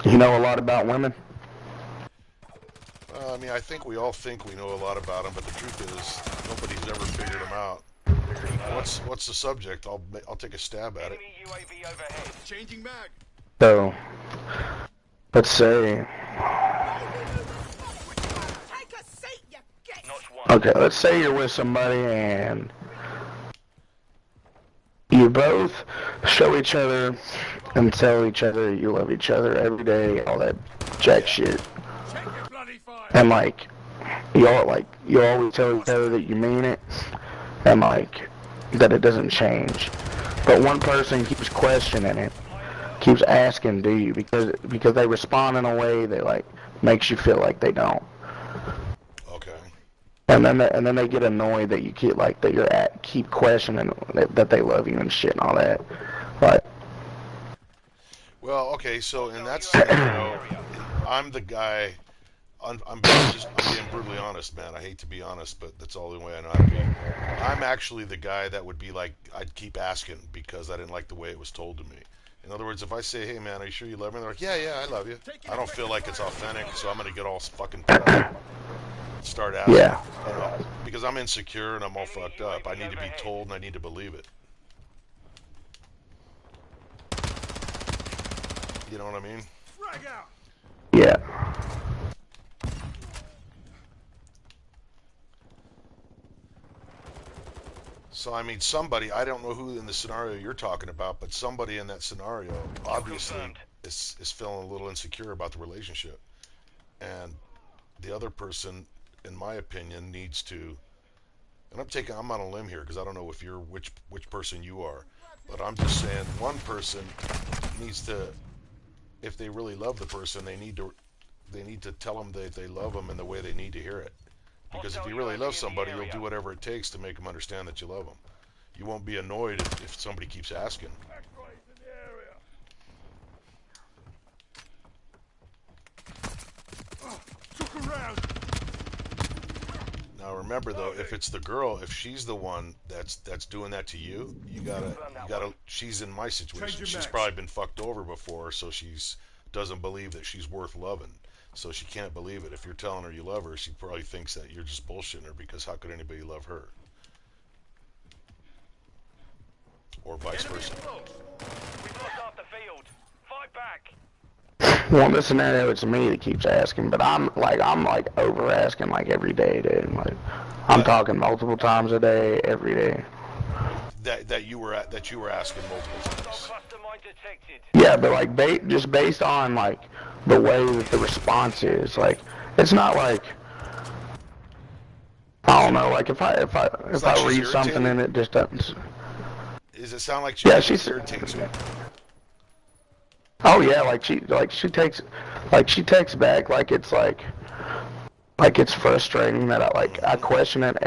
You know a lot about women? I mean, I think we all think we know a lot about them, but the truth is, nobody's ever figured them out. What's the subject? I'll take a stab at it. Enemy UAV overhead. Changing mag. So, let's say, Take a seat, you get. Not one. okay, let's say you're with somebody and you both show each other and tell each other you love each other every day, all that jack shit. Check your bloody fire. And you always tell each other that you mean it, and that it doesn't change. But one person keeps questioning it, keeps asking, do you? Because they respond in a way that makes you feel like they don't. Okay. And then they get annoyed that you keep questioning that they love you and shit and all that. But Well, okay. So in that scenario, I'm the guy. I'm being brutally honest, man. I hate to be honest, but that's all the way I know how to be. I'm actually the guy that would be like, I'd keep asking because I didn't like the way it was told to me. In other words, if I say, hey man, are you sure you love me? They're like, yeah, I love you. I don't feel like it's authentic, so I'm gonna get all fucking put up. Start asking. yeah, You know, because I'm insecure and I'm all fucked up. I need to be told and I need to believe it. You know what I mean? Frag out. yeah, So, I mean, somebody, I don't know who in the scenario you're talking about, but somebody in that scenario obviously Confirmed. is feeling a little insecure about the relationship. And the other person, in my opinion, needs to, and I'm on a limb here because I don't know if you're which person you are, but I'm just saying one person needs to, if they really love the person, they need to tell them that they love them in the way they need to hear it. Because if you really love somebody, you'll do whatever it takes to make them understand that you love them. You won't be annoyed if somebody keeps asking. X-rays in the area. Took around. Now remember though, if it's the girl, if she's the one that's doing that to you, you gotta. She's in my situation. She's probably been fucked over before, so she's doesn't believe that she's worth loving. So she can't believe it. If you're telling her you love her, she probably thinks that you're just bullshitting her because how could anybody love her? Or vice versa. We've lost half the field. Fight back. well, in this scenario, it's me that keeps asking, but I'm over asking every day, dude. I'm talking multiple times a day, every day. That you were asking multiple times. Cluster mine detected. Yeah, but just based on the way that the response is, it's not I don't know, if I read something and it just doesn't. Does it sound like She's irritates you? oh yeah, she texts back it's frustrating that I question it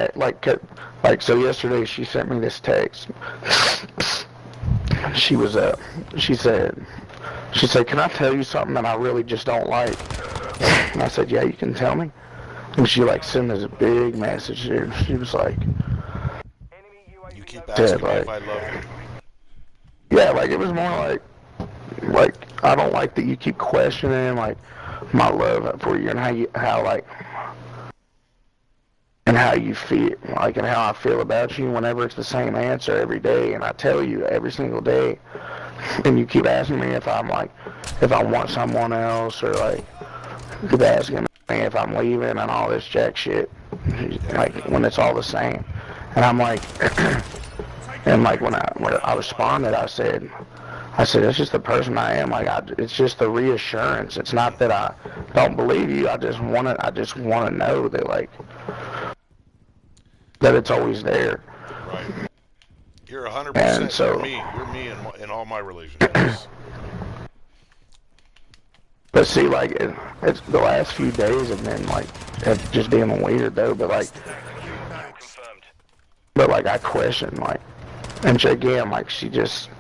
so yesterday she sent me this text. She said, can I tell you something that I really just don't like? And I said, yeah, you can tell me. And she sent us a big message, dude. She was like, Enemy UAV You keep overhead. asking me if I love you. yeah, it was more I don't like that you keep questioning my love for you and how you feel, and how I feel about you whenever it's the same answer every day, and I tell you every single day, and you keep asking me if if I want someone else, or keep asking me if I'm leaving and all this jack shit, when it's all the same, and I'm and when I responded, I said, it's just the person I am. It's just the reassurance. It's not that I don't believe you. I just want to know that that it's always there. Right. You're 100%. And so, You're me in all my relationships. but see, it's the last few days have been have just been weird though. Confirmed. I question and she, again, she just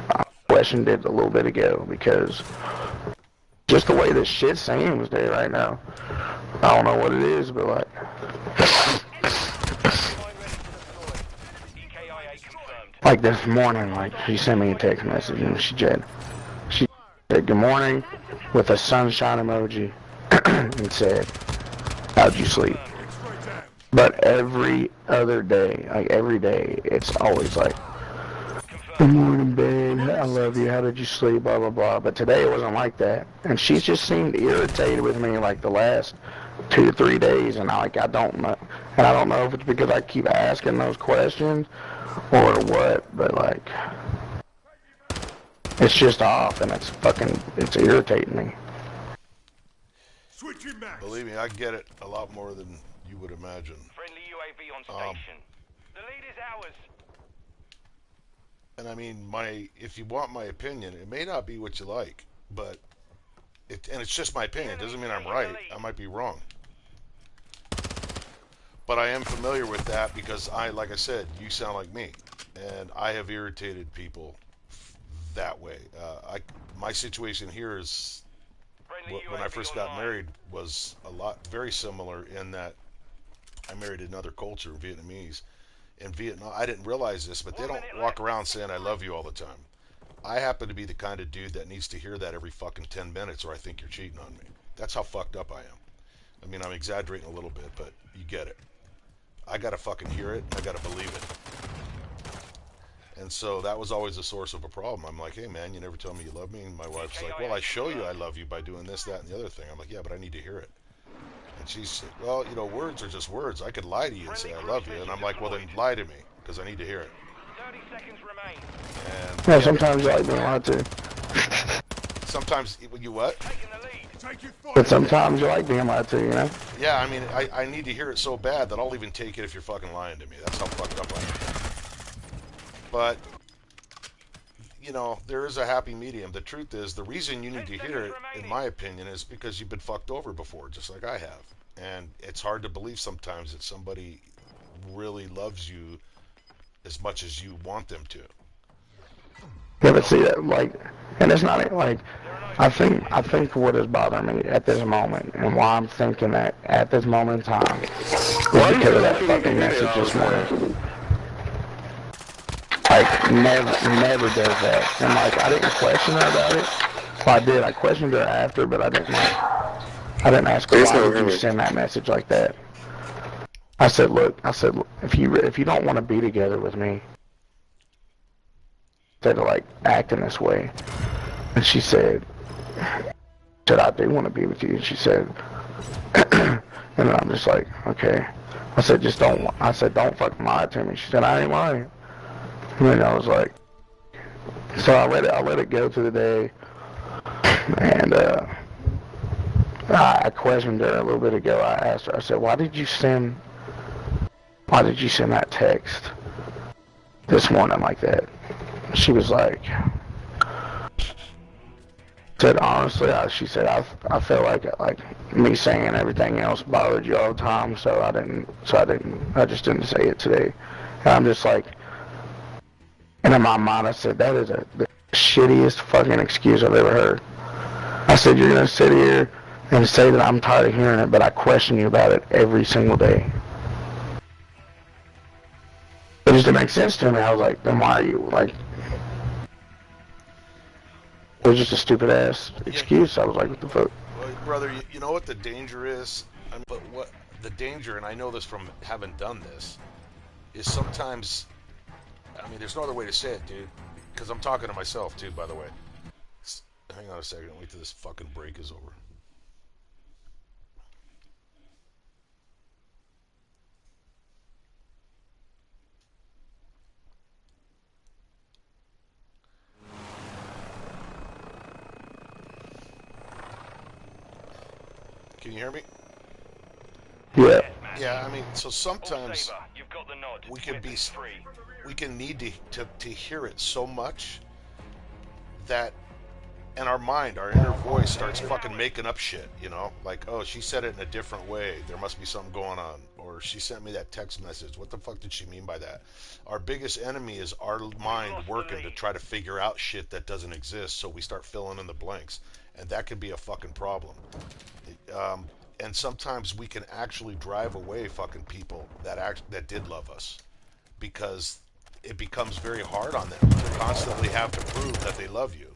I questioned it a little bit ago because just the way this shit seems, dude, right now. I don't know what it is, but EKIA confirmed. this morning, she sent me a text message and she said good morning with a sunshine emoji and said, how'd you sleep? Get straight down. But every other day, like every day, it's always like, good morning, babe. I love you. How did you sleep? Blah, blah, blah. But today it wasn't like that. And she's just seemed irritated with me like the last 2 to 3 days. And I don't know. And I don't know if it's because I keep asking those questions or what. But like, it's just off and it's irritating me. Switching max. Believe me, I get it a lot more than you would imagine. Friendly UAV on station. The lead is ours. And I mean, if you want my opinion, it may not be what you like, but and it's just my opinion. It doesn't mean I'm right. I might be wrong. But I am familiar with that because like I said, you sound like me, and I have irritated people that way. My situation here is when I first got married was very similar in that I married another culture, Vietnamese. In Vietnam, I didn't realize this, but they don't walk around saying I love you all the time. I happen to be the kind of dude that needs to hear that every fucking 10 minutes or I think you're cheating on me. That's how fucked up I am. I mean, I'm exaggerating a little bit, but you get it. I gotta fucking hear it, and I gotta believe it. And so that was always a source of a problem. I'm like, hey man, you never tell me you love me. And my wife's like, well, I show you I love you by doing this, that, and the other thing. I'm like, yeah, but I need to hear it. And she said, well, words are just words. I could lie to you and say I love you. And I'm like, well, then lie to me, because I need to hear it. 30 seconds remain. And Yeah, sometimes you like being lied to. sometimes, you what? Taking the lead. Take your But fire. sometimes you like being lied to, you know? Yeah, I mean, I need to hear it so bad that I'll even take it if you're fucking lying to me. That's how fucked up I am. But, there is a happy medium. The truth is, the reason you need to hear it, in my opinion, is because you've been fucked over before, just like I have. And it's hard to believe sometimes that somebody really loves you as much as you want them to. Yeah, but see that, like, and it's not like, I think what is bothering me at this moment and why I'm thinking that at this moment in time is because of that fucking message this morning. Like, never does that. And like, I didn't question her about it. Well, I did. I questioned her after, but I didn't ask her why did you send that message like that. I said, look, if you don't want to be together with me, instead of like acting this way. And she said, I do want to be with you. And she said, and then I'm just like, okay. I said, don't fucking lie to me. She said, I ain't lying. And then I was like, so I let it go through the day. And I questioned her a little bit ago. I asked her, I said, why did you send that text this morning like that? She was like, said honestly, she said I felt like me saying everything else bothered you all the time, so I just didn't say it today. And I'm just like, and in my mind I said that is the shittiest fucking excuse I've ever heard. I said you're gonna sit here and say that I'm tired of hearing it, but I question you about it every single day. It just didn't make sense to me. I was like, then why are you like? It was just a stupid ass excuse. I was like, what the fuck? Well, brother, you know what the danger is? I mean, but what the danger, and I know this from having done this, is sometimes, I mean, there's no other way to say it, dude, because I'm talking to myself, too, by the way. Hang on a second. Wait till this fucking break is over. Can you hear me? Yeah. Yeah, I mean, so sometimes Saber, you've got the nod. we can be, Weapons free. we can need to hear it so much that, and our mind, our inner voice starts fucking making up shit, like, oh, she said it in a different way, there must be something going on, or she sent me that text message, what the fuck did she mean by that? Our biggest enemy is our mind working to try to figure out shit that doesn't exist, so we start filling in the blanks, and that can be a fucking problem. And sometimes we can actually drive away fucking people that did love us, because it becomes very hard on them to constantly have to prove that they love you.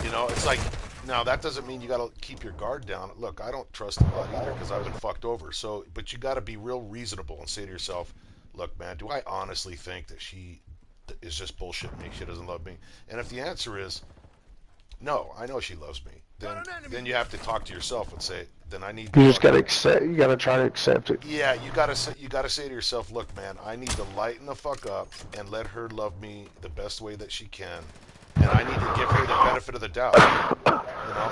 You know, it's like, now that doesn't mean you got to keep your guard down. Look, I don't trust a lot either because I've been fucked over. So, but you got to be real reasonable and say to yourself, look, man, do I honestly think that she is just bullshitting me? She doesn't love me. And if the answer is no, I know she loves me, then you have to talk to yourself and say, then I need to You just gotta accept. You gotta try to accept it. yeah, you gotta say to yourself, look, man, I need to lighten the fuck up and let her love me the best way that she can, and I need to give her the benefit of the doubt. You know,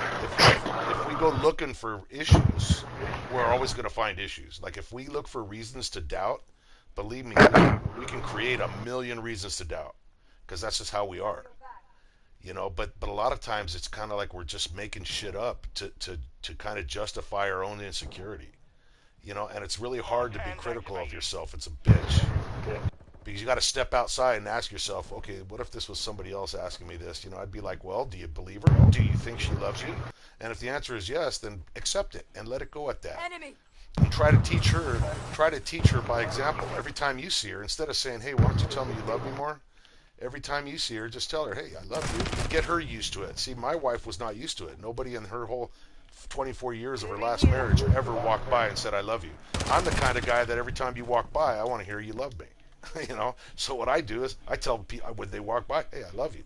if we go looking for issues, we're always gonna find issues. Like if we look for reasons to doubt, believe me, we can create a million reasons to doubt, because that's just how we are. You know, but a lot of times it's kind of like we're just making shit up to kind of justify our own insecurity. You know, and it's really hard to be critical of yourself. It's a bitch. Because you got to step outside and ask yourself, okay, what if this was somebody else asking me this? You know, I'd be like, well, do you believe her? Do you think she loves you? And if the answer is yes, then accept it and let it go at that. Enemy. And try to teach her by example. Every time you see her, instead of saying, hey, why don't you tell me you love me more? Every time you see her, just tell her, hey, I love you. Get her used to it. See, my wife was not used to it. Nobody in her whole 24 years of her last marriage ever walked by and said, I love you. I'm the kind of guy that every time you walk by, I want to hear you love me. You know? So what I do is I tell people when they walk by, hey, I love you.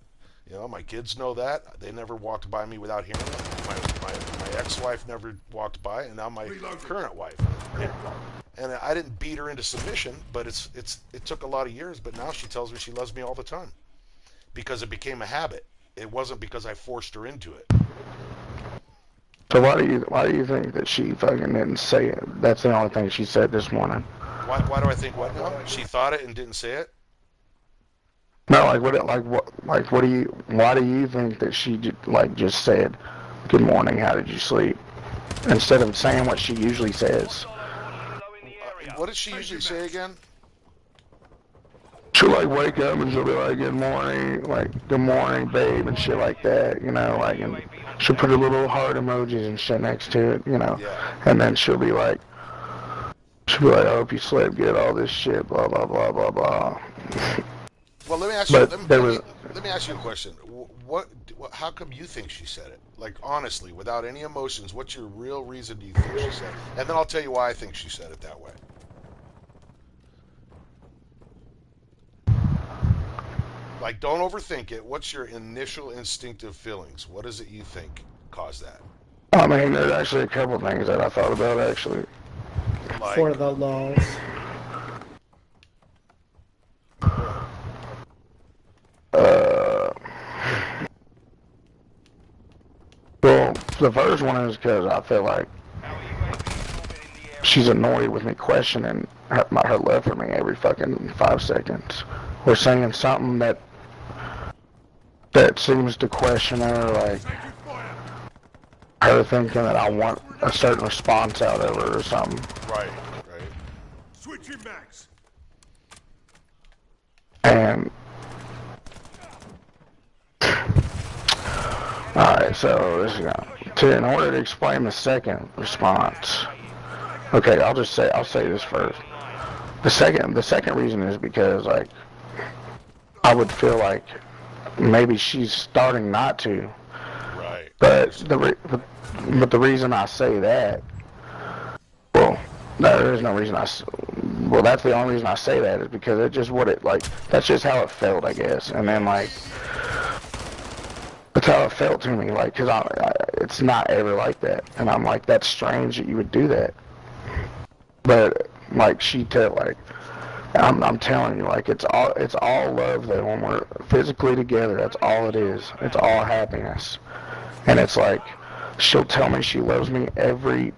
You know, my kids know that. They never walked by me without hearing it. My ex-wife never walked by, and now my current wife. And I didn't beat her into submission, but it took a lot of years. But now she tells me she loves me all the time because it became a habit. It wasn't because I forced her into it. So why do you think that she fucking didn't say it? That's the only thing she said this morning. Why do I think what now? She thought it and didn't say it? No, why do you think that she just said, "Good morning, how did you sleep?" instead of saying what she usually says? What did she usually say again? She'll wake up and she'll be like, "Good morning," "Good morning, babe," and shit like that, you know, and she'll put a little heart emojis and shit next to it, you know, Yeah. and then she'll be like, "I hope you slept good," all this shit, blah blah blah blah blah. Well, let me ask you. But Let me ask you a question. How come you think she said it? Like honestly, without any emotions, what's your real reason do you think she said it? And then I'll tell you why I think she said it that way. Like, don't overthink it. What's your initial instinctive feelings? What is it you think caused that? I mean, there's actually a couple things that I thought about actually. Like, For the laws. Well, the first one is because I feel like she's annoyed with me questioning her love for me every fucking 5 seconds, or saying something that seems to question her, like her thinking that I want a certain response out of her or something. right. Switching max. And alright, so this is in order to explain the second response. Okay, I'll say this first. The second reason is because I would feel like maybe she's starting not to. Right. But the reason I say that, well, there is no reason well, that's the only reason I say that is because it's just that's just how it felt, I guess. And then that's how it felt to me, cause it's not ever like that. And I'm like, that's strange that you would do that. But I'm telling you, it's all love though. When we're physically together, that's all it is. It's all happiness. And it's like, she'll tell me she loves me every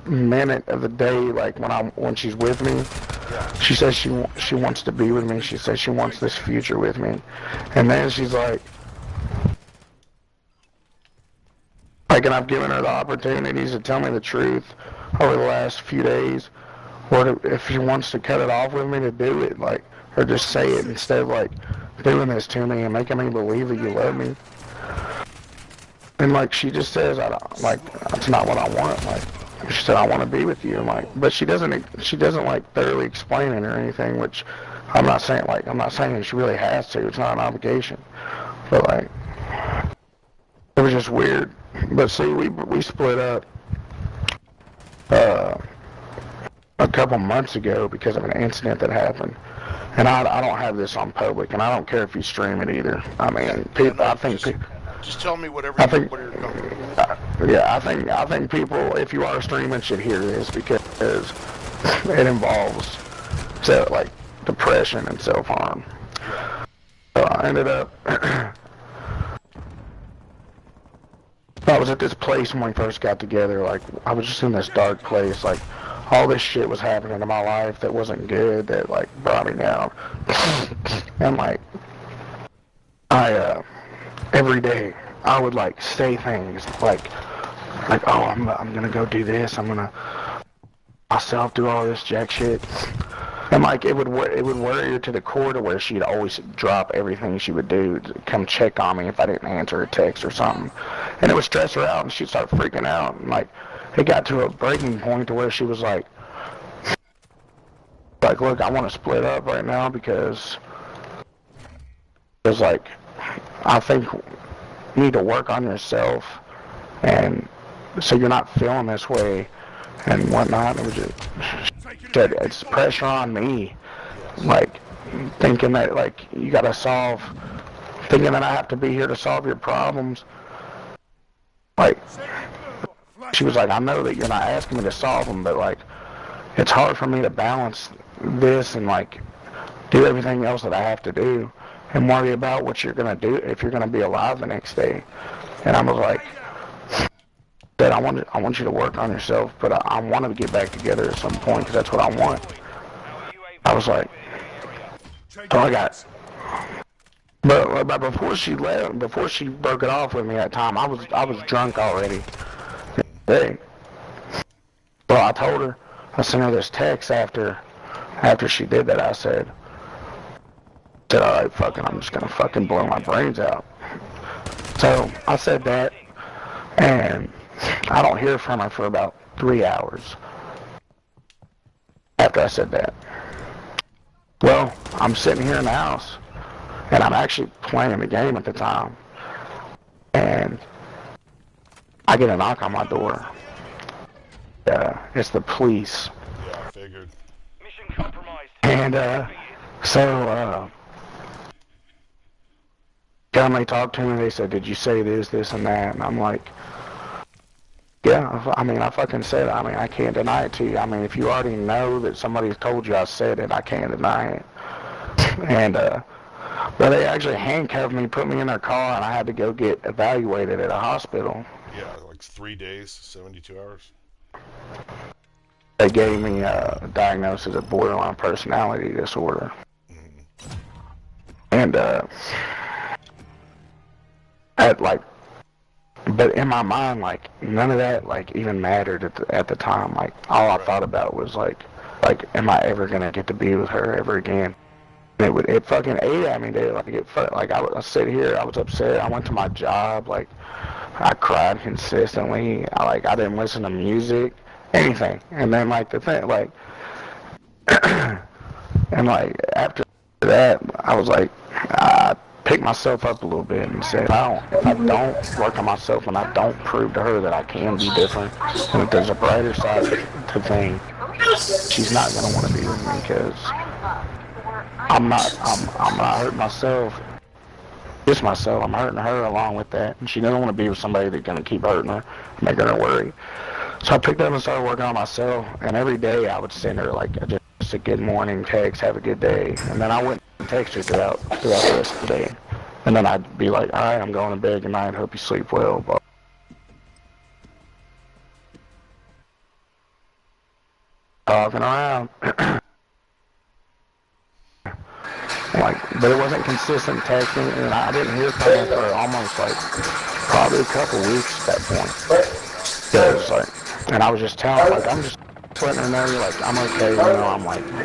minute of the day. When she's with me, she says she wants to be with me. She says she wants this future with me. And then she's like, and I've given her the opportunities to tell me the truth over the last few days, or if she wants to cut it off with me, to do it, or just say it instead of doing this to me and making me believe that you love me. And she just says, that's not what I want. She said, I want to be with you. But she doesn't thoroughly explain it or anything, which I'm not saying she really has to. It's not an obligation. But just weird. But see, we split up a couple months ago because of an incident that happened. And I don't have this on public, and I don't care if you stream it either. I mean, people. I think. Just tell me whatever you're comfortable with. Yeah, I think people, if you are streaming, should hear this because it involves like depression and self-harm. So I ended up. I was at this place when we first got together. Like I was just in this dark place. Like all this shit was happening in my life that wasn't good. That like brought me down. And like I every day I would like say things like oh I'm gonna go do this. I'm gonna myself do all this jack shit. And like it would worry her to the core to where she'd always drop everything she would do to come check on me if I didn't answer a text or something. And it would stress her out and she'd start freaking out. And like it got to a breaking point to where she was like look, I want to split up right now because like I think you need to work on yourself and so you're not feeling this way and whatnot. It was just said it's pressure on me, like thinking that like you gotta thinking that I have to be here to solve your problems. Like she was like, I know that you're not asking me to solve them, but like it's hard for me to balance this and like do everything else that I have to do and worry about what you're gonna do if you're gonna be alive the next day. And I was like, that I want you to work on yourself, but I want to get back together at some point because that's what I want. I was like, oh, I got. But before she left, before she broke it off with me that time, I was drunk already. Hey. Well, I told her, I sent her this text after she did that. I said, all right, fucking, I'm just gonna fucking blow my brains out. So I said that, and I don't hear from her for about 3 hours after I said that. Well, I'm sitting here in the house, and I'm actually playing the game at the time, and I get a knock on my door. It's the police. Yeah, I figured. Mission compromised. And so come they talked to me, they said, did you say this, and that? And I'm like, yeah, I mean, I fucking said it. I mean, I can't deny it to you. I mean, if you already know that somebody's told you I said it, I can't deny it. And, but they actually handcuffed me, put me in their car, and I had to go get evaluated at a hospital. Yeah, like 3 days, 72 hours. They gave me a diagnosis of borderline personality disorder. Mm-hmm. And, but in my mind, like, none of that, like, even mattered at the time. Like, all I thought about was, like, am I ever gonna get to be with her ever again? And it fucking ate at me, dude. Like, I sit here, I was upset. I went to my job, like, I cried consistently. I didn't listen to music, anything. And then, like, the thing, like, and, like, after that, I was like, I picked myself up a little bit and said, if I don't work on myself and I don't prove to her that I can be different and that there's a brighter side to things, she's not gonna want to be with me because I'm not hurting myself, just myself. I'm hurting her along with that, and she doesn't want to be with somebody that's gonna keep hurting her, making her worry. So I picked up and started working on myself, and every day I would send her like just a good morning text, have a good day, and then I wouldn't text her throughout the rest of the day. And then I'd be like, all right, I'm going to bed, good night, hope you sleep well. But talking around. Like, but it wasn't consistent texting, and I didn't hear from her for almost like probably a couple weeks at that point. Because like, and I was just telling her, like, I'm just letting her know, like, I'm okay, you know,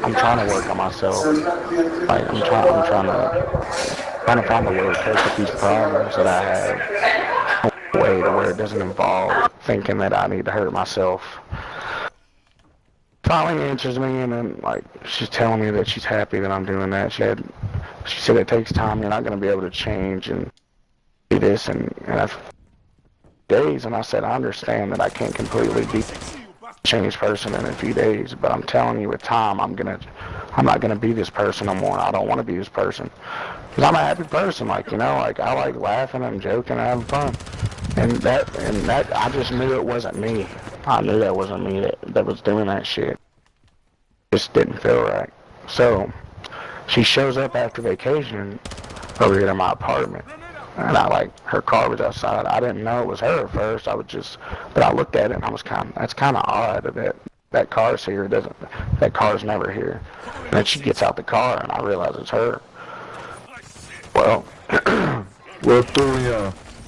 I'm trying to work on myself. Like, I'm trying to find a way to cope with these problems that I have, a way to where it doesn't involve thinking that I need to hurt myself. Finally answers me, and then, like, she's telling me that she's happy that I'm doing that. She said it takes time, you're not going to be able to change and do this, and days, and I said, I understand that I can't completely be a changed person in a few days, but I'm telling you, with time, I'm not gonna be this person no more. I don't want to be this person, because I'm a happy person. Like, you know, like I like laughing and joking and having fun, and that I just knew it wasn't me. I knew that wasn't me that was doing that shit. It just didn't feel right. So she shows up after vacation over here to my apartment. And her car was outside. I didn't know it was her at first. But I looked at it and that's kind of odd that car's here. That car's never here. And then she gets out the car and I realize it's her. Well,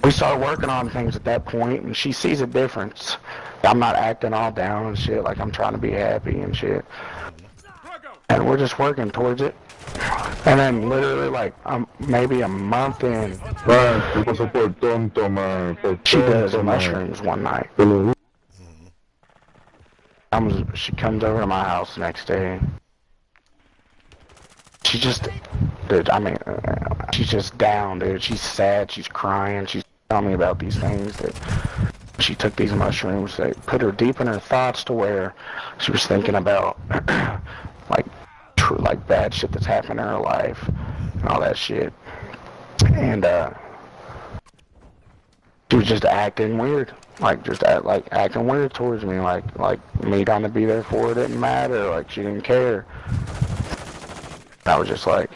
we started working on things at that point, and she sees a difference. I'm not acting all down and shit, like I'm trying to be happy and shit. And we're just working towards it. And then literally like maybe a month in, she does mushrooms one night. She comes over to my house the next day. She just, dude, I mean, she's just down, dude. She's sad, she's crying, she's telling me about these things that she took these mushrooms that put her deep in her thoughts to where she was thinking about like bad shit that's happened in her life and all that shit. And she was just acting weird, acting weird towards me, like me trying to be there for her didn't matter, like she didn't care. I was just like,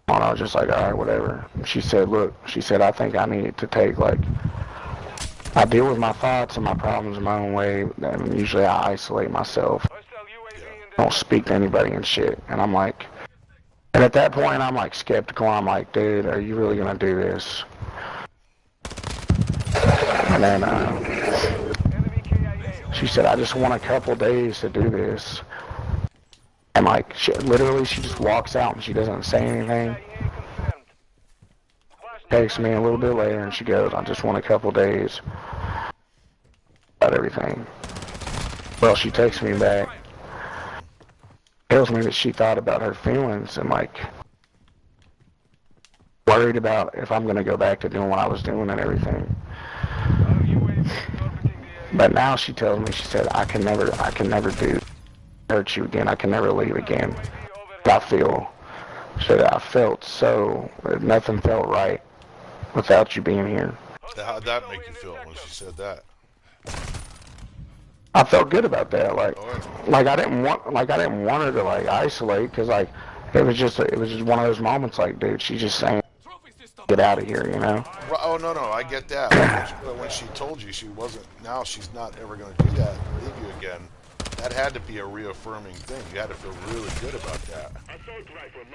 all right, whatever. She said, look, I think I need to take, I deal with my thoughts and my problems in my own way, and usually I isolate myself. I don't speak to anybody and shit. And I'm like, and at that point, I'm like skeptical. I'm like, dude, are you really gonna do this? And then she said, I just want a couple days to do this. And like, she just walks out and she doesn't say anything. Texts me a little bit later and she goes, I just want a couple days about everything. Well, she texts me back, tells me that she thought about her feelings and like worried about if I'm gonna go back to doing what I was doing and everything. But now she tells me, she said, I can never hurt you again. I can never leave again. I felt so, nothing felt right without you being here. How'd that make you feel when she said that? I felt good about that. Like I didn't want her to like isolate, because like it was just one of those moments. Like, dude, she's just saying, get out of here, you know? Oh no, I get that. But when she told you she wasn't, now she's not ever going to do that and leave you again. That had to be a reaffirming thing. You had to feel really good about that.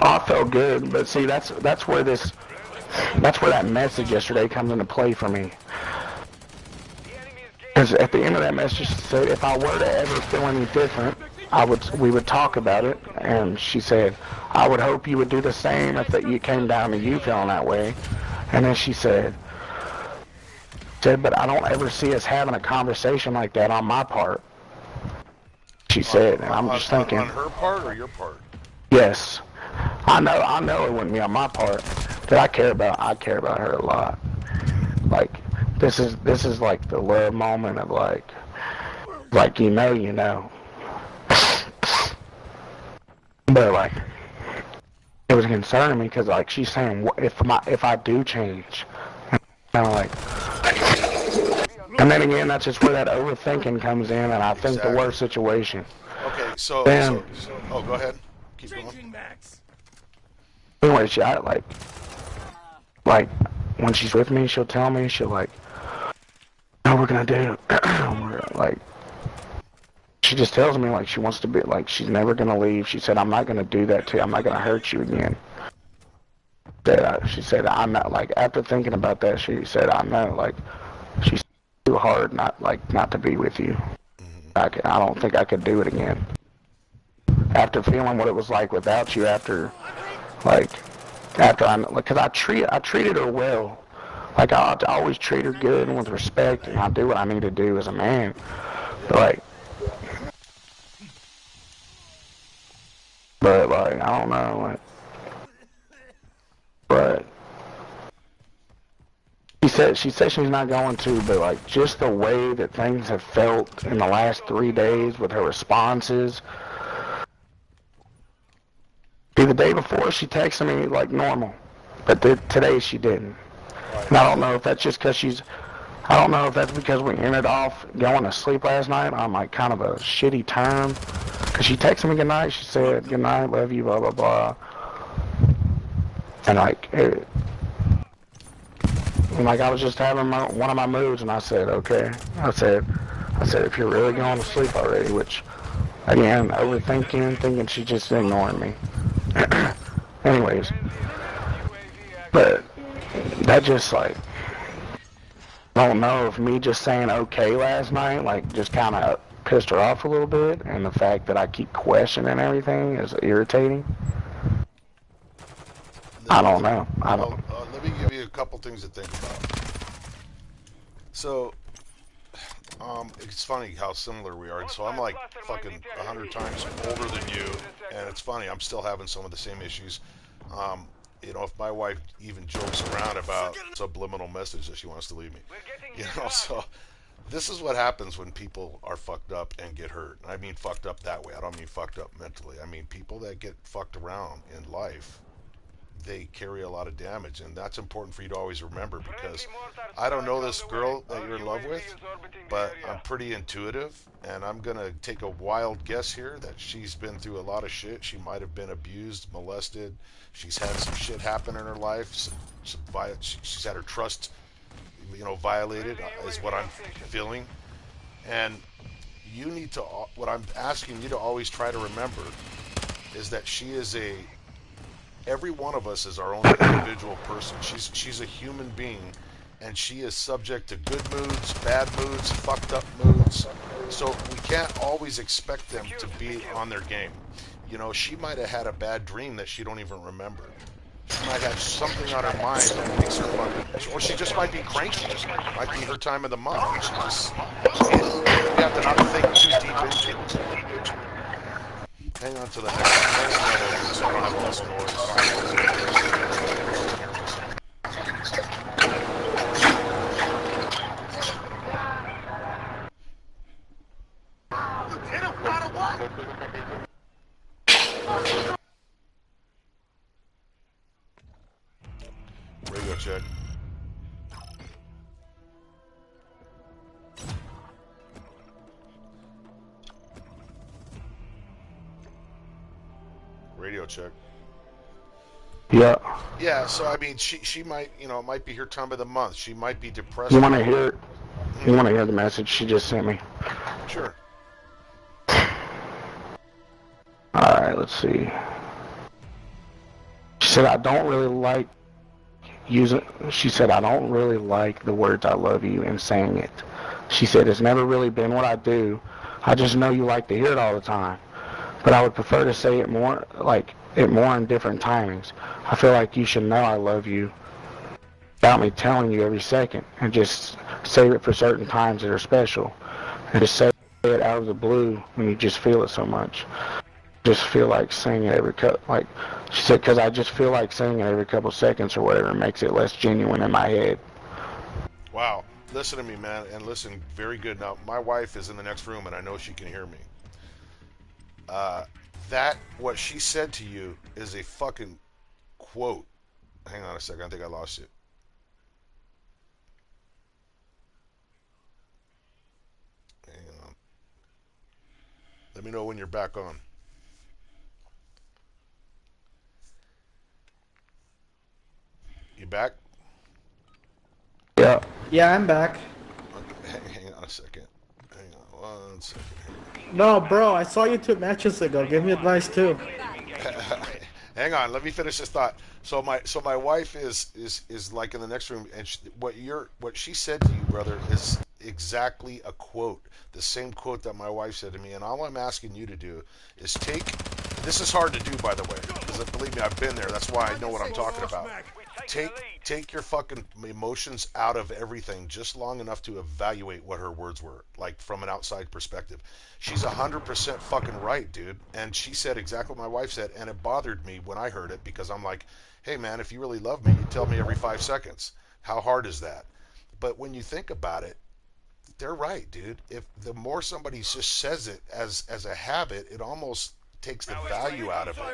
I felt good, but see, that's where that message yesterday comes into play for me. Because at the end of that message, she said, if I were to ever feel any different, we would talk about it. And she said, I would hope you would do the same if you came down to you feeling that way. And then she said, but I don't ever see us having a conversation like that on my part. She said, and I'm just thinking, on her part or your part? Yes, I know it wouldn't be on my part, but I care about her a lot. Like, this is like the love moment of like you know. But like, it was concerning me because like she's saying, if I do change, and I'm like. And then again, that's just where that overthinking comes in, and I think the worst situation. Okay, so oh, go ahead. Keep going. Anyway, like when she's with me, she'll tell me, what we're gonna do. Like, she just tells me like she wants to be, like she's never gonna leave. She said, I'm not gonna do that to you. I'm not gonna hurt you again. She said, I'm not, like, after thinking about that, she said, I know, like, she's too hard not to be with you. I don't think I could do it again. After feeling what it was like without you, because I treated her well. Like, I always treat her good and with respect, and I do what I need to do as a man. But I don't know, but she said she's not going to, but like just the way that things have felt in the last 3 days with her responses. See, the day before she texted me like normal, but today she didn't. Right. And I don't know if that's just because I don't know if that's because we ended off going to sleep last night on like kind of a shitty term. Because she texted me good night. She said, good night, love you, blah, blah, blah. And like, I was just having one of my moods, and I said, okay. I said, if you're really going to sleep already, which, again, overthinking, thinking she's just ignoring me. Anyways, but that just like, I don't know if me just saying okay last night, like, just kind of pissed her off a little bit, and the fact that I keep questioning everything is irritating. I don't know. Let me give you a couple things to think about. So, it's funny how similar we are. So I'm like fucking 100 times older than you, and it's funny, I'm still having some of the same issues. You know, if my wife even jokes around about subliminal message that she wants to leave me, you know, so this is what happens when people are fucked up and get hurt. And I mean fucked up that way. I don't mean fucked up mentally. I mean people that get fucked around in life, they carry a lot of damage, and that's important for you to always remember, because I don't know this girl that you're in love with, but I'm pretty intuitive, and I'm gonna take a wild guess here that she's been through a lot of shit. She might have been abused, molested. She's had some shit happen in her life. She's had her trust, you know, violated, is what I'm feeling. And you need to, what I'm asking you to always try to remember is that she is every one of us is our own individual person. She's a human being, and she is subject to good moods, bad moods, fucked up moods. So we can't always expect them to be on their game. You know, she might have had a bad dream that she don't even remember. She might have something on her mind that makes her fucking, or she just might be cranky. Might be her time of the month. She just, we have to not think too deep into it. Hang on to the next level so I don't have all this noise. Radio check. Radio check. Yeah. Yeah, so I mean, she might, you know, it might be her time of the month. She might be depressed. You want to hear? You want to hear the message she just sent me? Sure. All right. Let's see. She said, I don't really like she said, I don't really like the words I love you and saying it. She said, it's never really been what I do. I just know you like to hear it all the time. But I would prefer to say it more, in different timings. I feel like you should know I love you without me telling you every second, and just save it for certain times that are special. And just say it out of the blue when you just feel it so much. Just feel like saying it she said, because I just feel like saying it every couple seconds or whatever makes it less genuine in my head. Wow. Listen to me, man, and listen very good. Now, my wife is in the next room, and I know she can hear me. What she said to you is a fucking quote. Hang on a second, I think I lost it. Hang on. Let me know when you're back on. You back? Yeah. Yeah, I'm back. Okay, hang on a second. Hang on 1 second here. No, bro, I saw you 2 matches ago. Give me advice too. Hang on, let me finish this thought. So my wife is like in the next room, and what she said to you, brother, is exactly a quote, the same quote that my wife said to me. And all I'm asking you to do is take. This is hard to do, by the way, because believe me, I've been there. That's why I know what I'm talking about. Take your fucking emotions out of everything just long enough to evaluate what her words were, like from an outside perspective. She's 100% fucking right, dude. And she said exactly what my wife said, and it bothered me when I heard it, because I'm like, hey man, if you really love me, you tell me every 5 seconds. How hard is that? But when you think about it, they're right, dude. If the more somebody just says it as a habit, it almost takes the value out of it.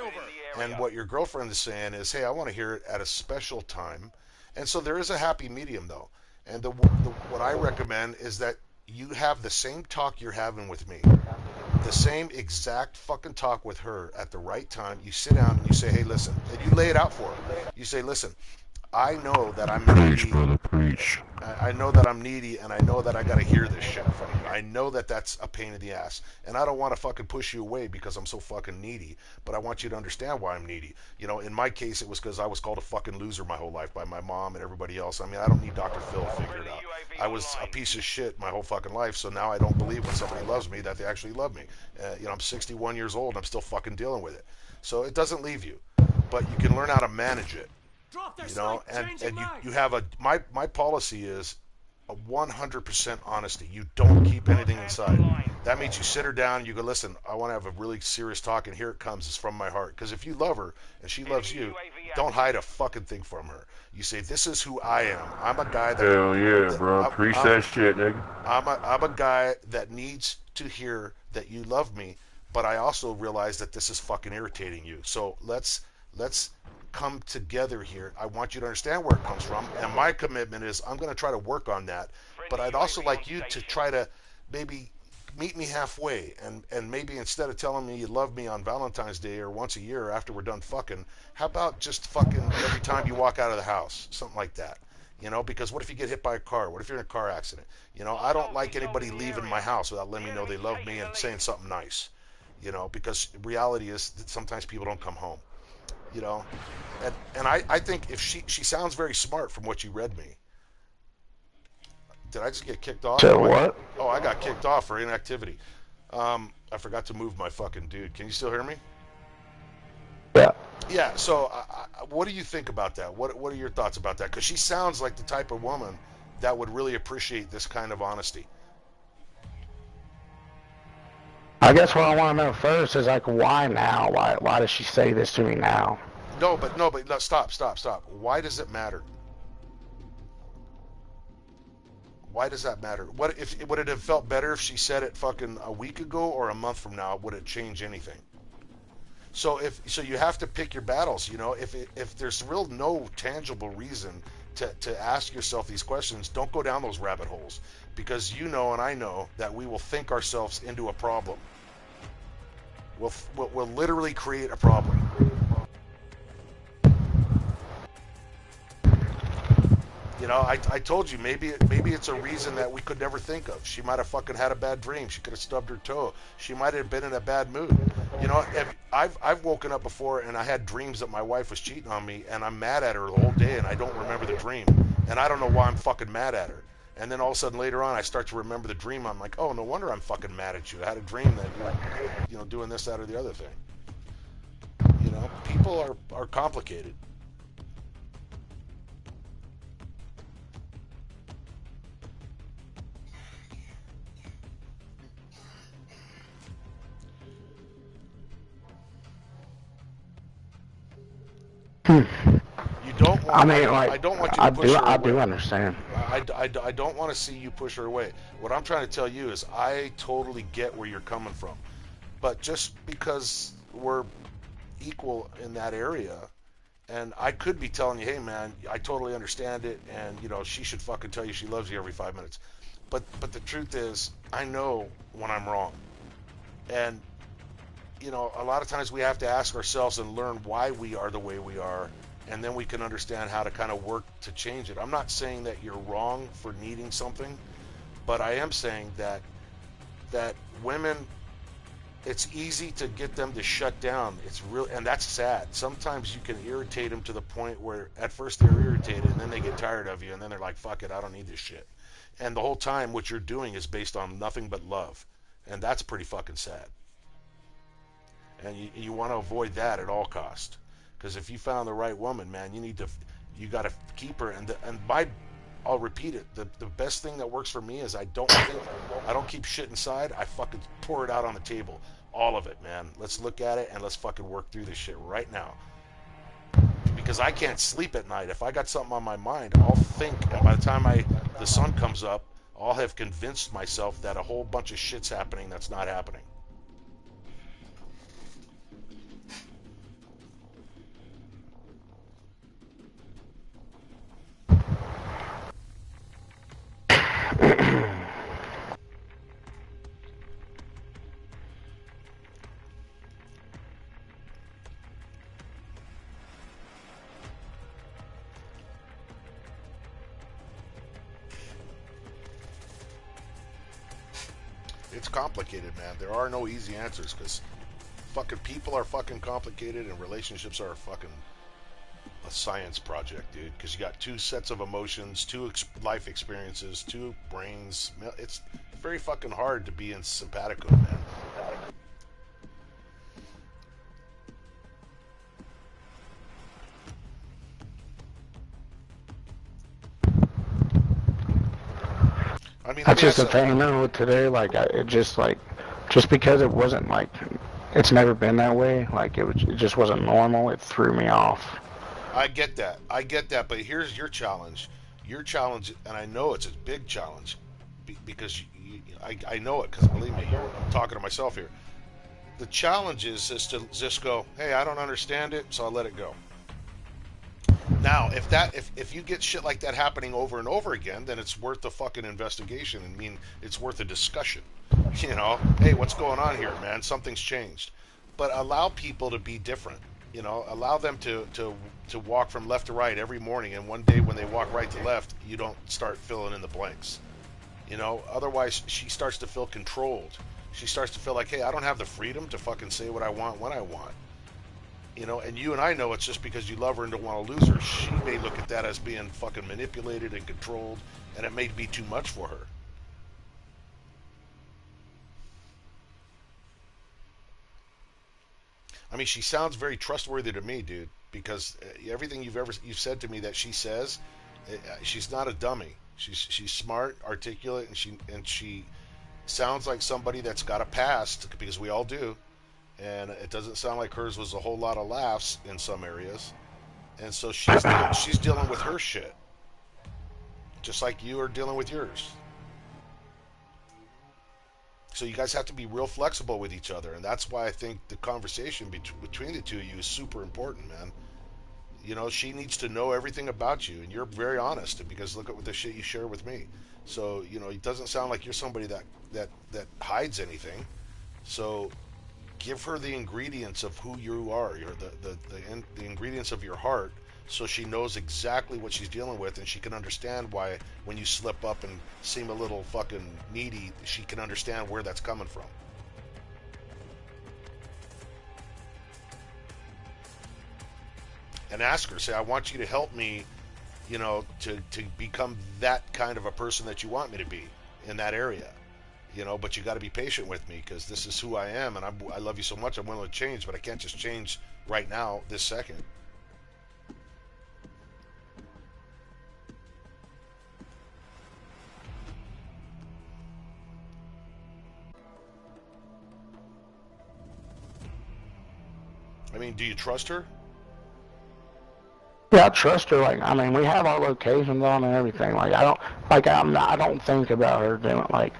And what your girlfriend is saying is, hey, I want to hear it at a special time. And so there is a happy medium, though. And what I recommend is that you have the same talk you're having with me, the same exact fucking talk with her at the right time. You sit down and you say, hey, listen, and you lay it out for her. You say, listen, I know that I'm needy. Preach. I know that I'm needy, and I know that I gotta hear this shit from you. I know that that's a pain in the ass, and I don't want to fucking push you away because I'm so fucking needy. But I want you to understand why I'm needy. You know, in my case, it was because I was called a fucking loser my whole life by my mom and everybody else. I mean, I don't need Dr. Phil to figure it out. I was a piece of shit my whole fucking life, so now I don't believe when somebody loves me that they actually love me. You know, I'm 61 years old, and I'm still fucking dealing with it. So it doesn't leave you, but you can learn how to manage it. You know, and you have my policy is a 100% honesty. You don't keep anything inside. That means you sit her down and you go, listen, I want to have a really serious talk, and here it comes. It's from my heart. Because if you love her and she loves you, don't hide a fucking thing from her. You say, this is who I am. I'm a guy that... Hell yeah, bro. Preach that shit, nigga. I'm a guy that needs to hear that you love me, but I also realize that this is fucking irritating you. So let's come together here. I want you to understand where it comes from, and my commitment is I'm going to try to work on that, but I'd also like you to try to maybe meet me halfway, and maybe instead of telling me you love me on Valentine's Day or once a year after we're done fucking, how about just fucking every time you walk out of the house, something like that. You know, because what if you get hit by a car? What if you're in a car accident? You know, I don't like anybody leaving my house without letting me know they love me and saying something nice. You know, because reality is that sometimes people don't come home. You know, and I think if she sounds very smart from what you read me. Did I just get kicked off? So what? Oh, I got kicked off for inactivity. I forgot to move my fucking dude. Can you still hear me? Yeah. Yeah. So, what do you think about that? What are your thoughts about that? Because she sounds like the type of woman that would really appreciate this kind of honesty. I guess what I want to know first is like, why now? Why does she say this to me now? No, stop. Why does it matter? Why does that matter? Would it have felt better if she said it fucking a week ago or a month from now? Would it change anything? So you have to pick your battles. You know, if there's real no tangible reason to ask yourself these questions, don't go down those rabbit holes, because you know and I know that we will think ourselves into a problem. We'll literally create a problem. You know, I told you, maybe it's a reason that we could never think of. She might have fucking had a bad dream. She could have stubbed her toe. She might have been in a bad mood. You know, I've woken up before and I had dreams that my wife was cheating on me, and I'm mad at her the whole day and I don't remember the dream. And I don't know why I'm fucking mad at her. And then all of a sudden later on I start to remember the dream. I'm like, oh, no wonder I'm fucking mad at you. I had a dream that you're, you know, doing this, that, or the other thing. You know, people are complicated. You don't want, I mean, like, I don't want you to push her away. I do understand. I don't want to see you push her away. What I'm trying to tell you is I totally get where you're coming from. But just because we're equal in that area, and I could be telling you, hey, man, I totally understand it, and, you know, she should fucking tell you she loves you every 5 minutes. But the truth is, I know when I'm wrong. And, you know, a lot of times we have to ask ourselves and learn why we are the way we are, and then we can understand how to kind of work to change it. I'm not saying that you're wrong for needing something, but I am saying that women, it's easy to get them to shut down. It's real, and that's sad. Sometimes you can irritate them to the point where at first they're irritated, and then they get tired of you, and then they're like, fuck it, I don't need this shit. And the whole time what you're doing is based on nothing but love, and that's pretty fucking sad. And you want to avoid that at all cost, because if you found the right woman, man, you got to keep her. I'll repeat it. The best thing that works for me is I don't keep shit inside. I fucking pour it out on the table, all of it, man. Let's look at it and let's fucking work through this shit right now. because I can't sleep at night. If I got something on my mind, I'll think, and by the time the sun comes up, I'll have convinced myself that a whole bunch of shit's happening that's not happening. It's complicated, man. There are no easy answers because fucking people are fucking complicated and relationships are a science project, dude. Because you got two sets of emotions, two life experiences, two brains. It's very fucking hard to be in simpatico, man. I mean, That's just the thing, though, today, like, just because it wasn't, like, it's never been that way, like, it just wasn't normal, it threw me off. I get that, but here's your challenge. Your challenge, and I know it's a big challenge, because I know it, because believe me, I'm talking to myself here. The challenge is to just go, hey, I don't understand it, so I'll let it go. Now, if you get shit like that happening over and over again, then it's worth the fucking investigation. I mean, it's worth a discussion. You know, hey, what's going on here, man? Something's changed. But allow people to be different. You know, allow them to walk from left to right every morning, and one day when they walk right to left, you don't start filling in the blanks. You know, otherwise she starts to feel controlled. She starts to feel like, hey, I don't have the freedom to fucking say what I want when I want. You know, and you and I know it's just because you love her and don't want to lose her. She may look at that as being fucking manipulated and controlled, and it may be too much for her. I mean, she sounds very trustworthy to me, dude, because everything you've said to me that she says, she's not a dummy. She's smart, articulate, and she sounds like somebody that's got a past, because we all do. And it doesn't sound like hers was a whole lot of laughs in some areas. And so she's dealing with her shit. Just like you are dealing with yours. So you guys have to be real flexible with each other. And that's why I think the conversation between the two of you is super important, man. You know, she needs to know everything about you. And you're very honest, because look at what the shit you share with me. So, you know, it doesn't sound like you're somebody that hides anything. So give her the ingredients of who you are, the ingredients of your heart, so she knows exactly what she's dealing with, and she can understand why when you slip up and seem a little fucking needy, she can understand where that's coming from. And ask her, say, I want you to help me, you know, to become that kind of a person that you want me to be in that area. You know, but you got to be patient with me, because this is who I am, and I love you so much. I'm willing to change, but I can't just change right now, this second. I mean, do you trust her? Yeah, I trust her. Like, I mean, we have our locations on and everything. Like, I don't think about her doing, like,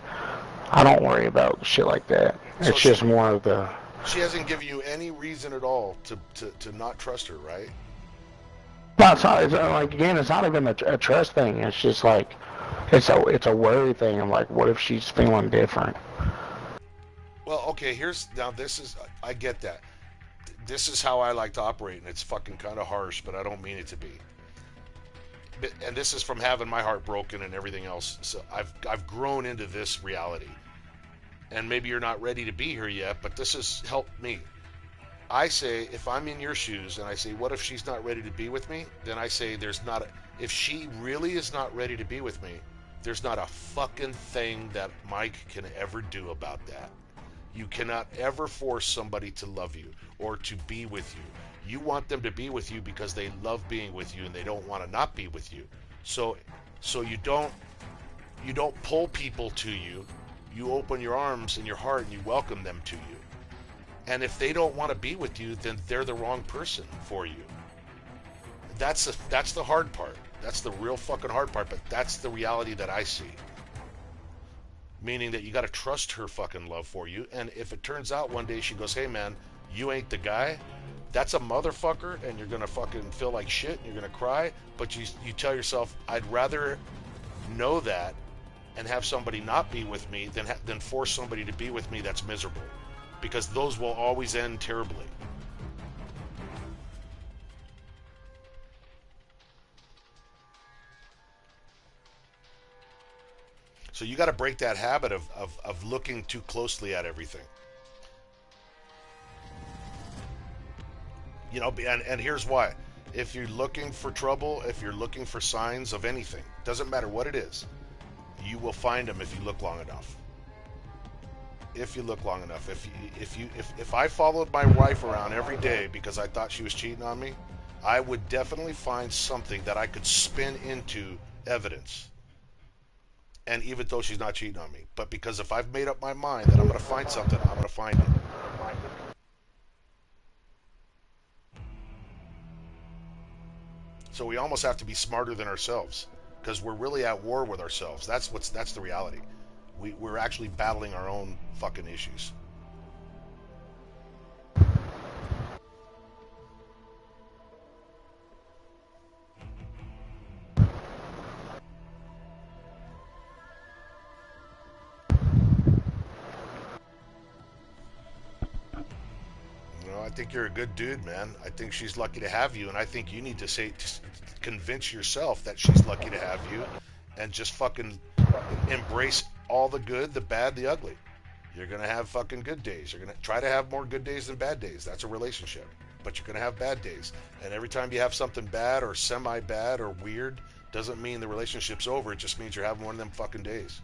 I don't worry about shit like that. It's just more of the... She hasn't given you any reason at all to not trust her, right? No, it's not, like, again, it's not even a trust thing. It's just like, it's a worry thing. I'm like, what if she's feeling different? Well, okay, I get that. This is how I like to operate, and it's fucking kind of harsh, but I don't mean it to be. And this is from having my heart broken and everything else. So I've grown into this reality. And maybe you're not ready to be here yet, but this has helped me. I say, if I'm in your shoes and I say, what if she's not ready to be with me? Then I say, if she really is not ready to be with me, there's not a fucking thing that Mike can ever do about that. You cannot ever force somebody to love you or to be with you. You want them to be with you because they love being with you and they don't want to not be with you. So you don't pull people to you. You open your arms and your heart and you welcome them to you. And if they don't want to be with you, then they're the wrong person for you. that's the hard part. That's the real fucking hard part. But that's the reality that I see. Meaning that you got to trust her fucking love for you. And if it turns out one day she goes, "Hey man, you ain't the guy," that's a motherfucker, and you're gonna fucking feel like shit. And you're gonna cry. But you tell yourself, I'd rather know that and have somebody not be with me than force somebody to be with me that's miserable, because those will always end terribly. So you got to break that habit of looking too closely at everything. You know, and here's why. If you're looking for trouble, if you're looking for signs of anything, doesn't matter what it is, you will find them if you look long enough. If you look long enough. If I followed my wife around every day because I thought she was cheating on me, I would definitely find something that I could spin into evidence. And even though she's not cheating on me, but because if I've made up my mind that I'm going to find something, I'm going to find it. So we almost have to be smarter than ourselves, because we're really at war with ourselves. That's the reality. We're actually battling our own fucking issues. I think you're a good dude, man. I think she's lucky to have you, and I think you need to convince yourself that she's lucky to have you, and just fucking embrace all the good, the bad, the ugly. You're gonna have fucking good days. You're gonna try to have more good days than bad days. That's a relationship. But you're gonna have bad days, and every time you have something bad or semi-bad or weird, doesn't mean the relationship's over. It just means you're having one of them fucking days.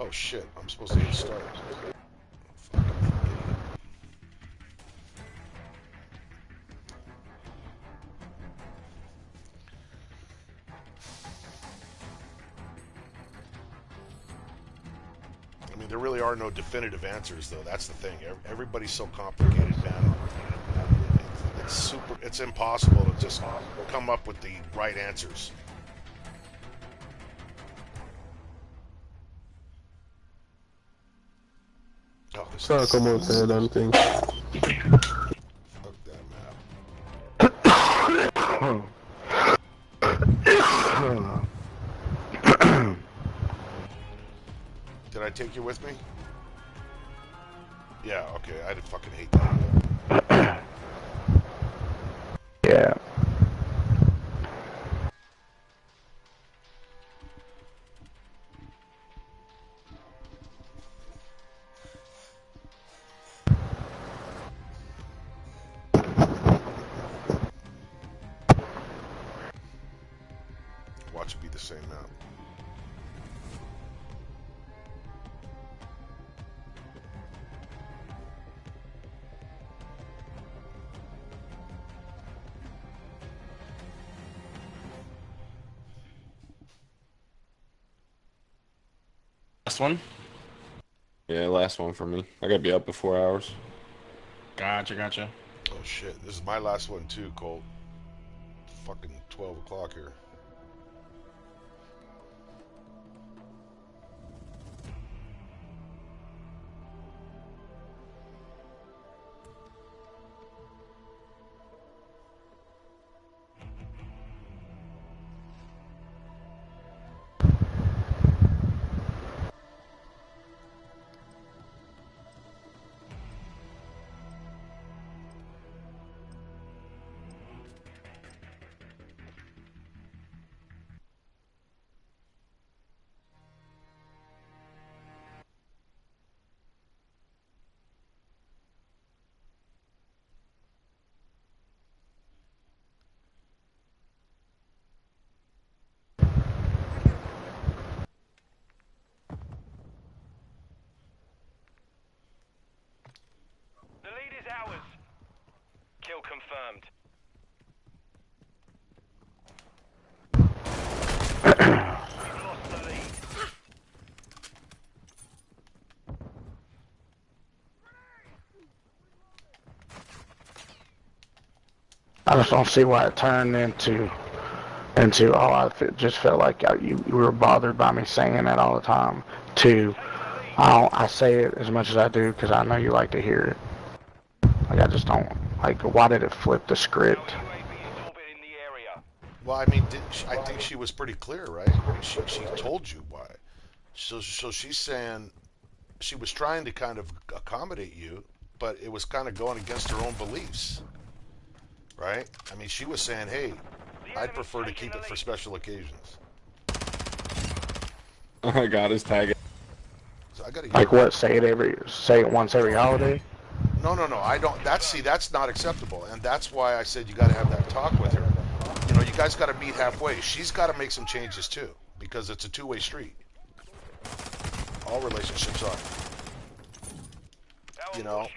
Oh shit, I'm supposed to hit start. I mean, there really are no definitive answers, though. That's the thing. Everybody's so complicated, man. It's impossible to just come up with the right answers. Só como te dan thing. Fuck that map. Did I take you with me? Yeah, okay. I fucking hate that. Yeah. Watch it be the same map. Last one? Yeah, last one for me. I gotta be up in 4 hours. Gotcha. Oh shit, this is my last one too, Colt. Fucking 12 o'clock here. I just don't see why it turned into oh, just felt like you were bothered by me saying that all the time. To I say it as much as I do because I know you like to hear it. Like I just don't like. Why did it flip the script? Well, I mean, I think she was pretty clear, right? She told you why. So she's saying she was trying to kind of accommodate you, but it was kind of going against her own beliefs, right? I mean, she was saying, hey, I'd prefer to keep it for special occasions. I got his tag. So I gotta Like what? Say it once every holiday? No, I don't. That's not acceptable, and that's why I said you got to have that talk with her. You know, you guys got to meet halfway. She's got to make some changes too, because it's a two-way street. All relationships are. You know.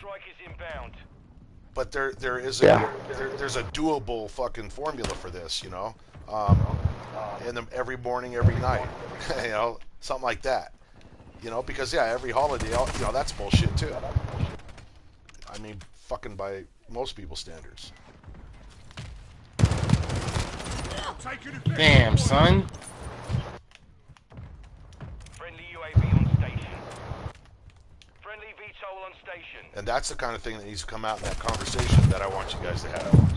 But there is there's a doable fucking formula for this, you know. Every morning, every night, you know, something like that. You know, because yeah, every holiday, you know, that's bullshit too. I mean, fucking by most people's standards. Damn, son. Friendly UAV on station. Friendly VTOL on station. And that's the kind of thing that needs to come out in that conversation that I want you guys to have.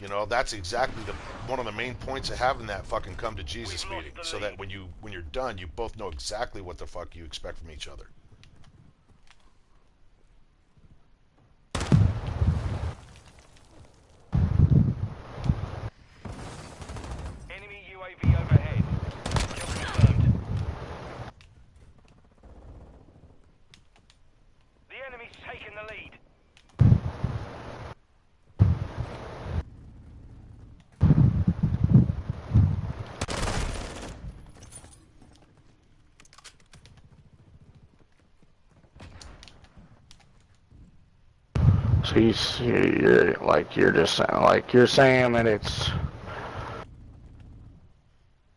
You know, that's exactly one of the main points of having that fucking come to Jesus meeting, so that when you're done, you both know exactly what the fuck you expect from each other. Enemy UAV overhead. Kill confirmed. The enemy's taken the lead. So you're just like you're saying that it's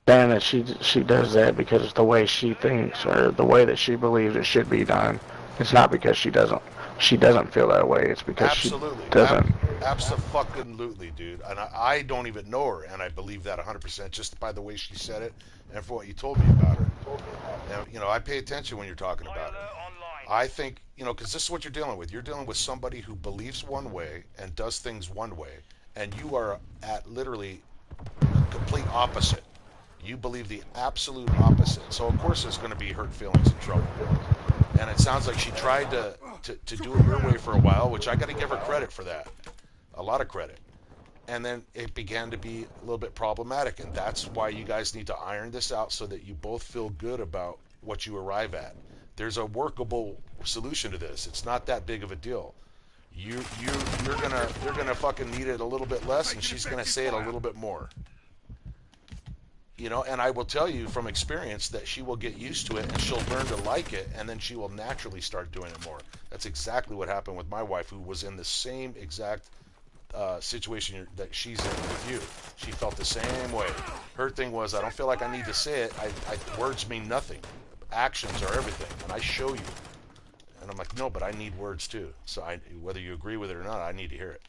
saying that she does that because it's the way she thinks or the way that she believes it should be done. It's not because she doesn't feel that way. It's because Absolutely. she doesn't. Absolutely, dude. And I don't even know her, and I believe that 100% just by the way she said it and for what you told me about her. And, you know, I pay attention when you're talking about her. I think, you know, because this is what you're dealing with. You're dealing with somebody who believes one way and does things one way, and you are at literally complete opposite. You believe the absolute opposite. So, of course, there's going to be hurt feelings and trouble. And it sounds like she tried to do it your way for a while, which I got to give her credit for that. A lot of credit. And then it began to be a little bit problematic, and that's why you guys need to iron this out so that you both feel good about what you arrive at. There's a workable solution to this. It's not that big of a deal. You're gonna fucking need it a little bit less, and she's gonna say it a little bit more. You know, and I will tell you from experience that she will get used to it and she'll learn to like it, and then she will naturally start doing it more. That's exactly what happened with my wife, who was in the same exact situation that she's in with you. She felt the same way. Her thing was, I don't feel like I need to say it. Words mean nothing. Actions are everything, and I show you. And I'm like, no, but I need words too. So whether you agree with it or not, I need to hear it.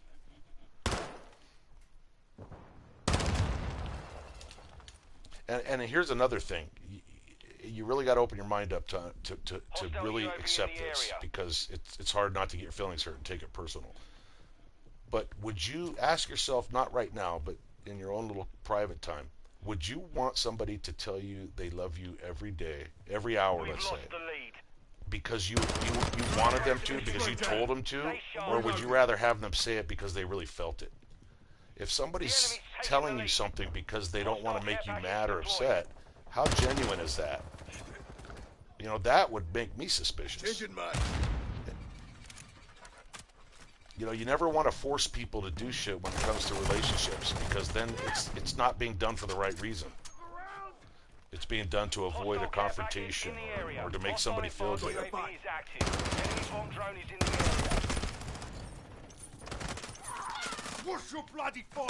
And here's another thing. You really got to open your mind up to really accept this, because it's hard not to get your feelings hurt and take it personal. But would you ask yourself, not right now, but in your own little private time, would you want somebody to tell you they love you every day, every hour, let's say, because you wanted them to, because you told them to, or would you rather have them say it because they really felt it? If somebody's telling you something because they don't want to make you mad or upset, how genuine is that? You know, that would make me suspicious. You know, you never want to force people to do shit when it comes to relationships, because then it's not being done for the right reason. It's being done to avoid a confrontation or to make somebody feel good. What's your bloody fire?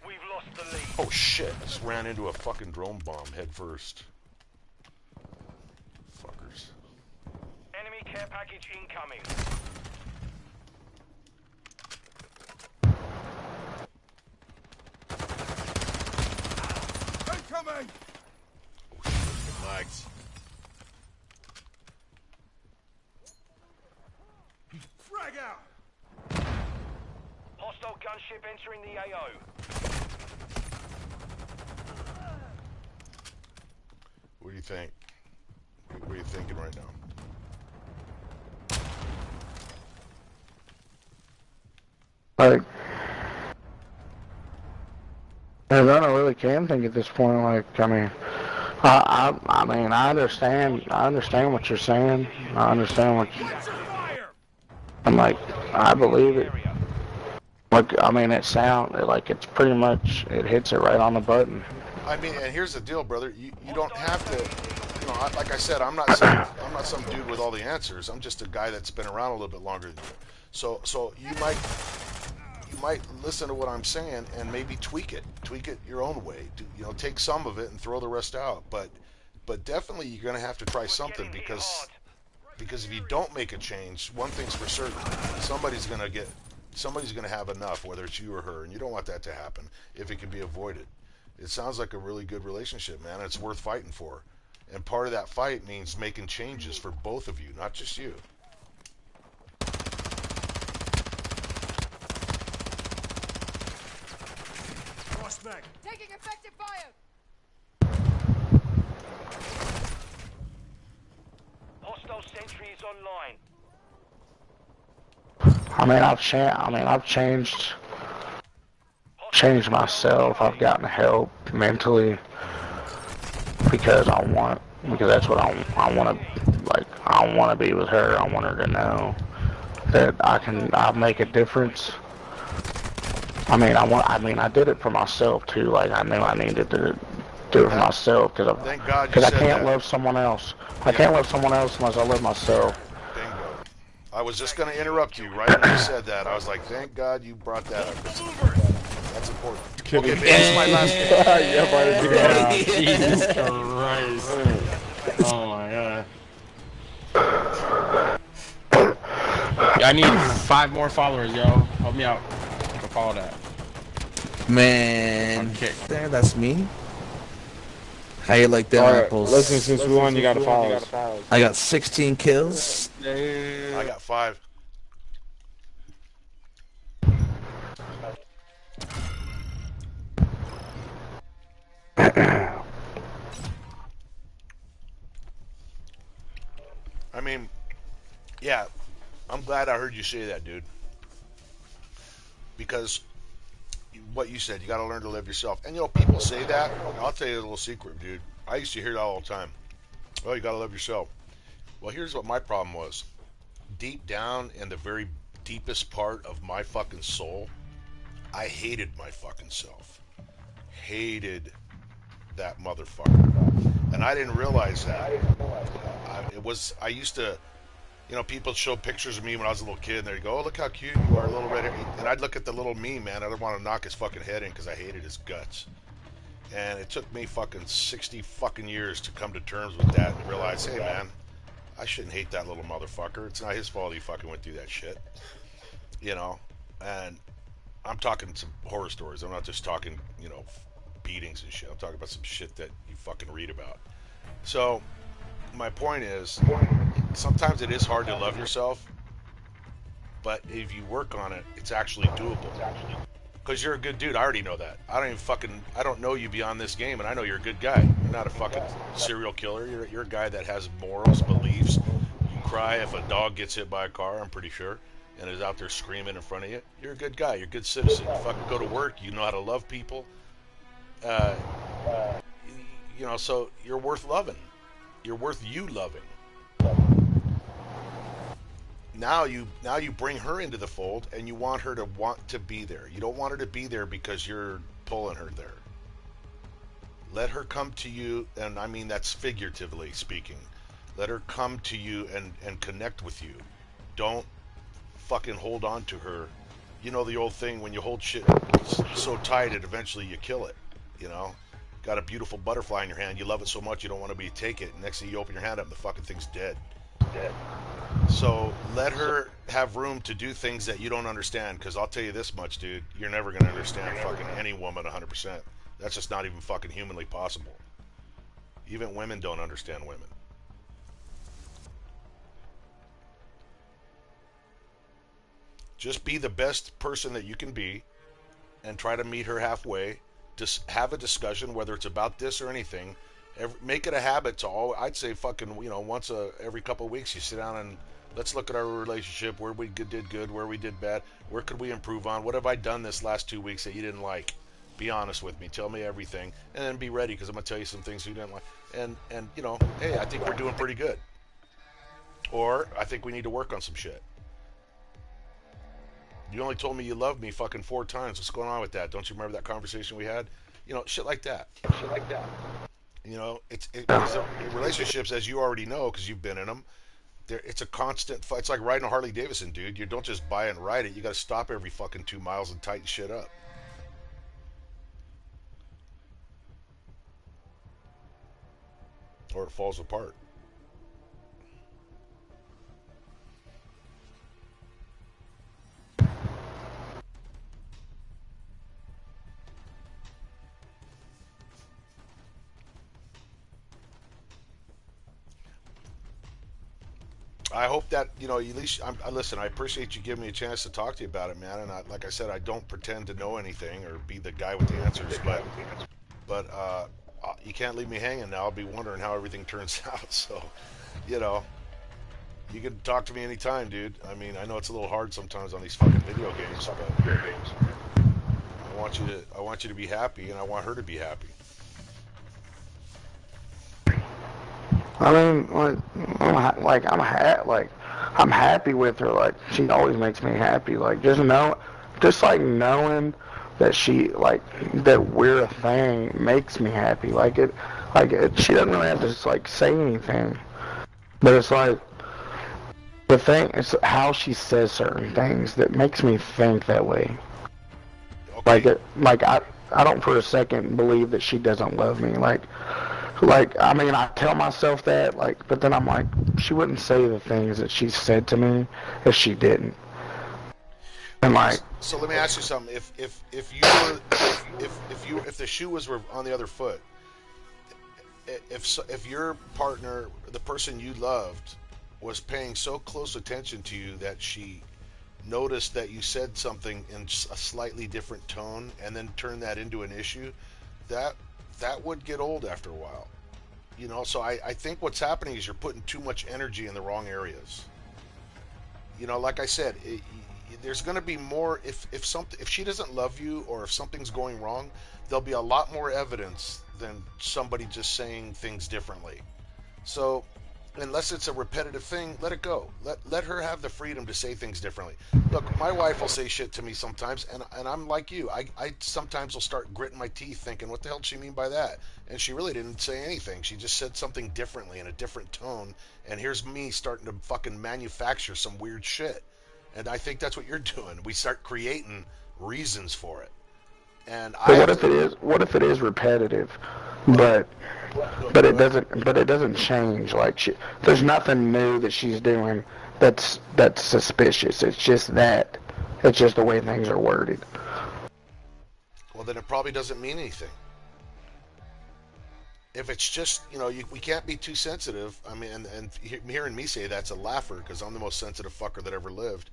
We've lost the lead. Oh shit, I just ran into a fucking drone bomb head first. Fuckers. Enemy care package incoming. mags. Frag out! Hostile gunship entering the AO. What do you think? What are you thinking right now? Like, I don't really can think at this point. Like, I mean, I mean, I understand what you're saying. I understand what you, Watch your fire! I'm like, I believe it. Like, I mean, it like it's pretty much, it hits it right on the button. I mean, and here's the deal, brother. You don't have to, you know, like I said, I'm not some dude with all the answers. I'm just a guy that's been around a little bit longer than you. So you might listen to what I'm saying and maybe tweak it your own way. You know, take some of it and throw the rest out. But definitely you're gonna have to try something because if you don't make a change, one thing's for certain: somebody's gonna have enough, whether it's you or her, and you don't want that to happen if it can be avoided. It sounds like a really good relationship, man. It's worth fighting for. And part of that fight means making changes for both of you, not just you. Cross mag. Taking effective fire. Hostile sentry is online. I mean, I've changed myself. I've gotten help mentally because that's what I want to, like, I want to be with her. I want her to know that I'll make a difference. I mean, I did it for myself too. Like, I knew I needed to do it for myself because Thank God I you said can't that. love someone else. I can't love someone else unless I love myself. Bingo. I was just going to interrupt you right when you said that. I was like, thank God you brought that up. That's important. Okay, but here's my last thing. Jesus Christ. Oh my god. I need 5 more followers, yo. Help me out. Go follow that. Man, Okay. there, that's me. How you like them apples? Listen, since we won, you gotta follow us. I got 16 kills. I got 5. I mean, yeah, I'm glad I heard you say that, dude. Because what you said, you got to learn to live yourself. And you know, people say that. I'll tell you a little secret, dude. I used to hear that all the time. Oh, you got to love yourself. Well, here's what my problem was. Deep down in the very deepest part of my fucking soul, I hated my fucking self. Hated that motherfucker. And I didn't realize that. I used to, you know, people show pictures of me when I was a little kid, and they'd go, oh, look how cute you are, little red hair. And I'd look at the little me, man. I'd want to knock his fucking head in because I hated his guts. And it took me fucking 60 fucking years to come to terms with that and realize, hey, man, I shouldn't hate that little motherfucker. It's not his fault he fucking went through that shit. You know? And I'm talking some horror stories. I'm not just talking, you know, beatings and shit. I'm talking about some shit that you fucking read about. So, my point is, sometimes it is hard to love yourself, but if you work on it, it's actually doable. Because you're a good dude. I already know that. I don't know you beyond this game, and I know you're a good guy. You're not a fucking serial killer. You're a guy that has morals, beliefs. You cry if a dog gets hit by a car, I'm pretty sure, and is out there screaming in front of you. You're a good guy. You're a good citizen. You fucking go to work. You know how to love people. You know, so you're worth loving. You're worth you loving. Now you bring her into the fold, and you want her to want to be there. You don't want her to be there because you're pulling her there. Let her come to you, and I mean that's figuratively speaking. Let her come to you and connect with you. Don't fucking hold on to her. You know the old thing, when you hold shit so tight, it eventually you kill it. You know? Got a beautiful butterfly in your hand, you love it so much you don't want to take it. Next thing you open your hand up and the fucking thing's dead. So let her have room to do things that you don't understand, because I'll tell you this much, dude, you're never going to understand fucking any woman 100%. That's just not even fucking humanly possible. Even women don't understand women. Just be the best person that you can be and try to meet her halfway. Just have a discussion, whether it's about this or anything. Make it a habit to I'd say fucking, once every couple of weeks you sit down and let's look at our relationship, where we did good, where we did bad, where could we improve on, what have I done this last 2 weeks that you didn't like? Be honest with me, tell me everything, and then be ready, because I'm going to tell you some things you didn't like. And hey, I think we're doing pretty good. Or, I think we need to work on some shit. You only told me you loved me fucking 4 times. What's going on with that? Don't you remember that conversation we had? Shit like that. It's relationships, as you already know, because you've been in them. It's a constant fight. It's like riding a Harley Davidson, dude. You don't just buy it and ride it. You got to stop every fucking 2 miles and tighten shit up. Or it falls apart. I hope that, at least, listen, I appreciate you giving me a chance to talk to you about it, man. And like I said, I don't pretend to know anything or be the guy with the answers, but you can't leave me hanging now. I'll be wondering how everything turns out. So, you can talk to me anytime, dude. I mean, I know it's a little hard sometimes on these fucking video games, but I want you to be happy, and I want her to be happy. I mean, I'm happy with her. Like, she always makes me happy. Like, just knowing that that we're a thing makes me happy. She doesn't really have to say anything, but it's like the thing is how she says certain things that makes me think that way. Okay. I don't for a second believe that she doesn't love me. I mean, I tell myself that, but then I'm like, she wouldn't say the things that she said to me if she didn't. And so let me ask you something. If the shoe was on the other foot, if your partner, the person you loved, was paying so close attention to you that she noticed that you said something in a slightly different tone and then turned that into an issue, that would get old after a while. So I think what's happening is you're putting too much energy in the wrong areas. Like I said, there's going to be more, if she doesn't love you or if something's going wrong, there'll be a lot more evidence than somebody just saying things differently. So unless it's a repetitive thing, let it go. Let her have the freedom to say things differently. Look, my wife will say shit to me sometimes, and I'm like you. I sometimes will start gritting my teeth thinking, what the hell did she mean by that? And she really didn't say anything. She just said something differently in a different tone, and here's me starting to fucking manufacture some weird shit. And I think that's what you're doing. We start creating reasons for it. And what if it is repetitive, but it doesn't change. There's nothing new that she's doing that's suspicious. It's just the way things are worded. Well, then it probably doesn't mean anything. If it's just, we can't be too sensitive. I mean, and hearing me say that's a laugher because I'm the most sensitive fucker that ever lived.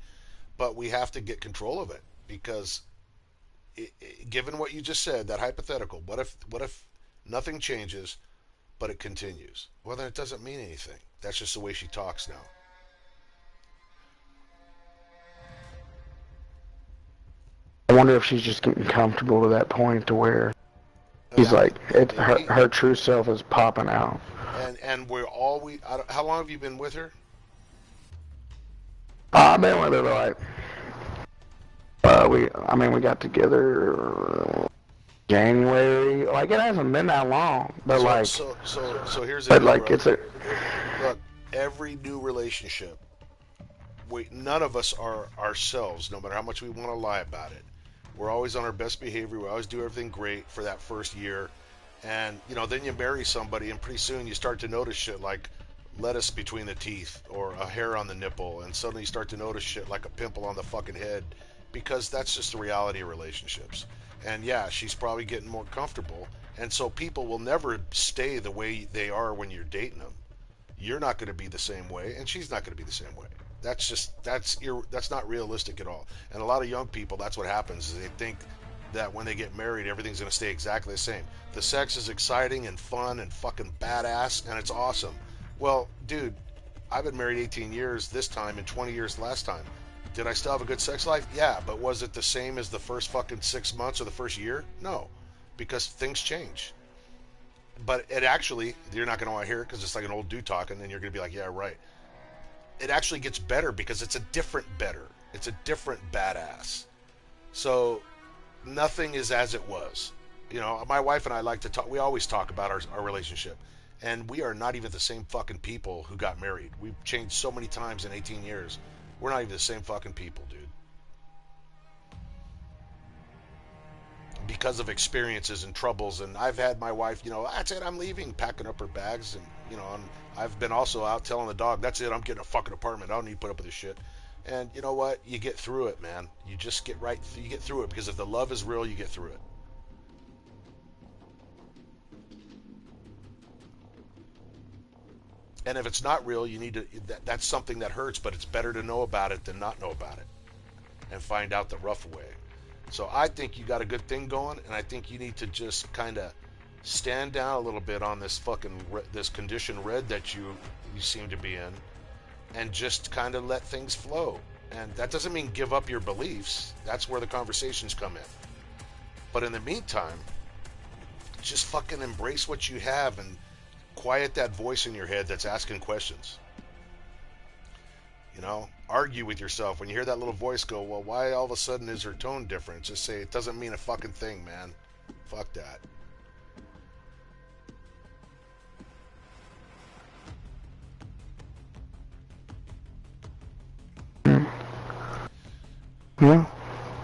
But we have to get control of it because, given what you just said, that hypothetical, what if nothing changes, but it continues? Well, then it doesn't mean anything. That's just the way she talks now. I wonder if she's just getting comfortable to that point to where she's her true self is popping out. And how long have you been with her? I've been with her we got together January. It hasn't been that long, but so here's the deal, look, every new relationship, none of us are ourselves, no matter how much we want to lie about it. We're always on our best behavior. We always do everything great for that first year, and then you marry somebody, and pretty soon you start to notice shit like lettuce between the teeth or a hair on the nipple, and suddenly you start to notice shit like a pimple on the fucking head, because that's just the reality of relationships. And yeah, she's probably getting more comfortable. And so people will never stay the way they are when you're dating them. You're not going to be the same way, and she's not going to be the same way. That's not realistic at all. And a lot of young people, that's what happens, is they think that when they get married, everything's going to stay exactly the same. The sex is exciting and fun and fucking badass, and it's awesome. Well, dude, I've been married 18 years this time and 20 years last time. Did I still have a good sex life? Yeah, but was it the same as the first fucking 6 months or the first year? No, because things change. But it actually, you're not going to want to hear it because it's like an old dude talking, and you're going to be like, yeah, right. It actually gets better because it's a different better. It's a different badass. So nothing is as it was. You know, my wife and I like to talk, we always talk about our relationship. And we are not even the same fucking people who got married. We've changed so many times in 18 years. We're not even the same fucking people, dude. Because of experiences and troubles, and I've had my wife, you know, that's it, I'm leaving, packing up her bags, and, you know, and I've been also out telling the dog, that's it, I'm getting a fucking apartment, I don't need to put up with this shit. And you know what? You get through it, man. You just get you get through it, because if the love is real, you get through it. And if it's not real, you need to, that's something that hurts, but it's better to know about it than not know about it and find out the rough way. So I think you got a good thing going, and I think you need to just kind of stand down a little bit on this fucking, this condition red that you seem to be in, and just kind of let things flow. And that doesn't mean give up your beliefs. That's where the conversations come in. But in the meantime, just fucking embrace what you have and quiet that voice in your head that's asking questions. You know, argue with yourself. When you hear that little voice go, well, why all of a sudden is her tone different? Just say, it doesn't mean a fucking thing, man. Fuck that. Yeah.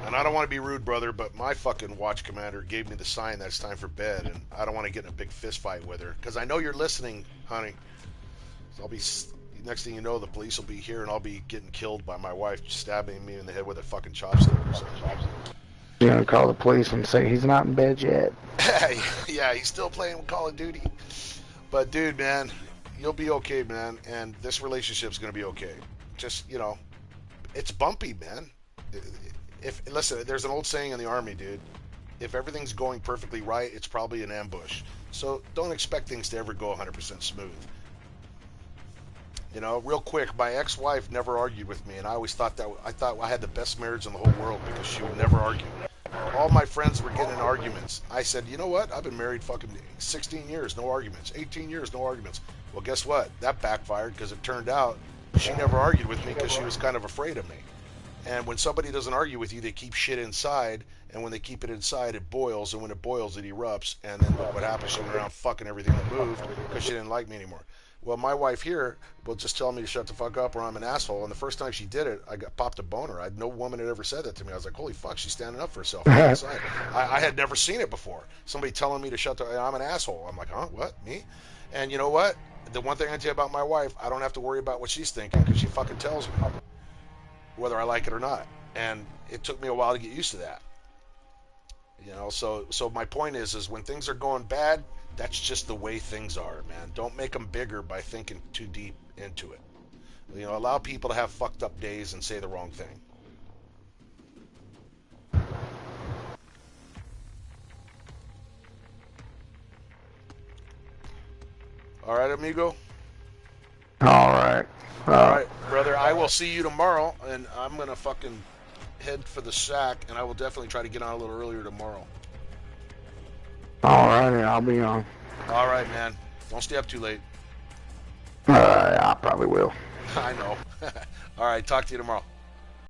And I don't want to be rude, brother, but my fucking watch commander gave me the sign that it's time for bed, and I don't want to get in a big fist fight with her, because I know you're listening, honey. So I'll be, next thing you know, the police will be here, and I'll be getting killed by my wife stabbing me in the head with a fucking chopstick or something. You're gonna call the police and say he's not in bed yet. Yeah, he's still playing Call of Duty. But dude, man, you'll be okay, man, and this relationship's gonna be okay. Just, you know, it's bumpy, man. Listen, there's an old saying in the Army, dude. If everything's going perfectly right, it's probably an ambush. So don't expect things to ever go 100% smooth. You know, real quick, my ex-wife never argued with me, and I always thought I had the best marriage in the whole world because she would never argue. All my friends were getting in arguments. I said, you know what? I've been married fucking 16 years, no arguments. 18 years, no arguments. Well, guess what? That backfired because it turned out she never argued with me because she was kind of afraid of me. And when somebody doesn't argue with you, they keep shit inside, and when they keep it inside, it boils, and when it boils, it erupts, and then look what happens. She went around fucking everything that moved because she didn't like me anymore. Well, my wife here will just tell me to shut the fuck up or I'm an asshole, and the first time she did it, I got popped a boner. No woman had ever said that to me. I was like, holy fuck, she's standing up for herself. I had never seen it before. Somebody telling me to shut the, I'm an asshole. I'm like, huh, what, me? And you know what? The one thing I tell you about my wife, I don't have to worry about what she's thinking because she fucking tells me whether I like it or not. And it took me a while to get used to that. You know, so my point is when things are going bad, that's just the way things are, man. Don't make them bigger by thinking too deep into it. You know, allow people to have fucked up days and say the wrong thing. All right, amigo? All right. All right, brother. I will see you tomorrow, and I'm going to fucking head for the shack, and I will definitely try to get on a little earlier tomorrow. All righty, I'll be on. All right, man. Don't stay up too late. I probably will. I know. All right, talk to you tomorrow.